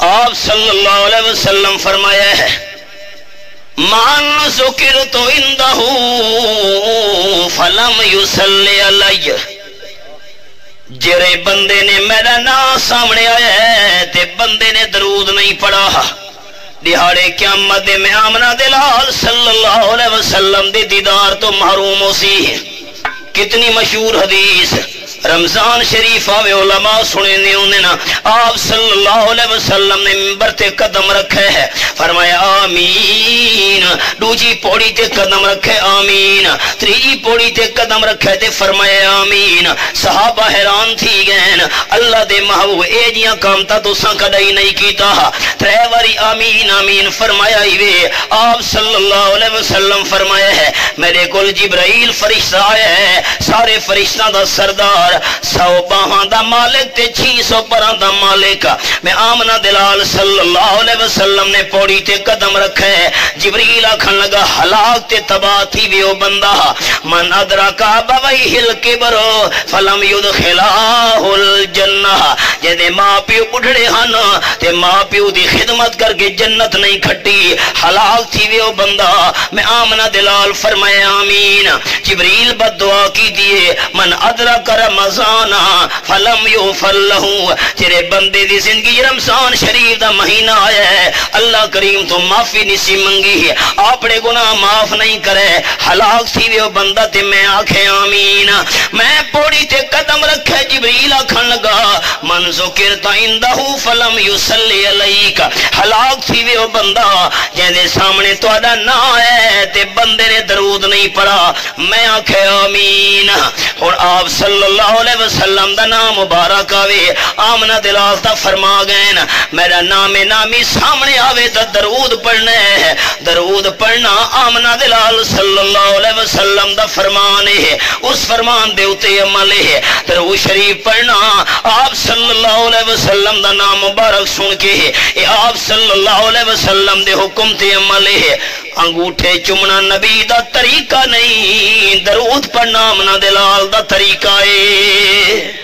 آپ صلی اللہ علیہ وسلم فرمایا ہے من ذکرت عنده فلم یصلی علی، جرے بندے نے میرا نام سامنے آیا ہے تے بندے نے درود نہیں پڑھا، دہاڑے قیامت میں آمنہ دلال صلی اللہ علیہ وسلم دے دیدار تو محروم ہو سی۔ کتنی مشہور حدیث، رمضان شریف آوے علماء سنے نے انہیں نا، آپ صلی اللہ علیہ وسلم نے منبر تے قدم رکھے ہے، فرمایا آمین، دوجی پوڑی تے قدم رکھے آمین، تریجی پوڑی تے قدم رکھے تے فرمایا آمین۔ صحابہ حیران تھی گئن، اللہ دے محبوب اے جیاں کامتا تو ساں کدائی نہیں کیتا، ترے واری آمین آمین فرمایا ہی وے۔ آپ صلی اللہ علیہ وسلم فرمایا ہے میرے کل جبرائیل فرشتہ آیا ہے، سارے فرشتہ دا سردار، 100 باہاں دا مالک تے 600 پران دا مالک، میں آمنہ دلال صلی اللہ علیہ وسلم نے پوڑی تے قدم رکھے، جبریل آکھن لگا ہلاک تے تباہ تھی بھی او بندہ، من ادرکا بویہ الکبرو فلم یدخلاہ الجنہ، جیدے ماں پیو بڑھڑے ہن تے ماں پیو دی خدمت کر کے جنت نہیں کھٹی، ہلاک تھی بھی او بندہ، میں آمنہ دلال فرمائے آمین۔ جبریل بد دعا کی دیئے من ادرک رمضان فلم یغفر لہ، تیرے بندے دی زندگی رمضان شریف دا مہینہ آیا ہے، اللہ کریم تو معافی نسی منگی ہے، اپنے گناہ معاف نہیں کرے، ہلاک تھی وے بندہ تے میں آکھے آمین۔ میں پوڑی تے قدم رکھے، جبریل آکھن لگا من ذکرت عندہ فلم یصلی علیک، ہلاک تھی وے بندہ جیندے سامنے تہاڈا نام ہے تے بندے نے درود نہیں پڑھا، میں آکھے آمین۔ اور آپ صلی اللہ علیہ وسلم دا نام مبارک آوے، آمنہ دلال تا فرما گئے نا میرا نام نامی سامنے آوے تا درود پڑھنے ہے، درود پڑھنا آمنہ دلال صلی اللہ علیہ وسلم دا فرمان ہے، اس فرمان دے اتے عمل ہے، درود شریف پڑھنا آپ صلی اللہ علیہ وسلم دا نام مبارک سن کے ہے، اے آپ صلی اللہ علیہ وسلم دے حکم تے عمل ہے، انگوٹھے چمنا نبی دا طریقہ نہیں، درود پڑھنا آمنہ دلال دا طریقہ ہے۔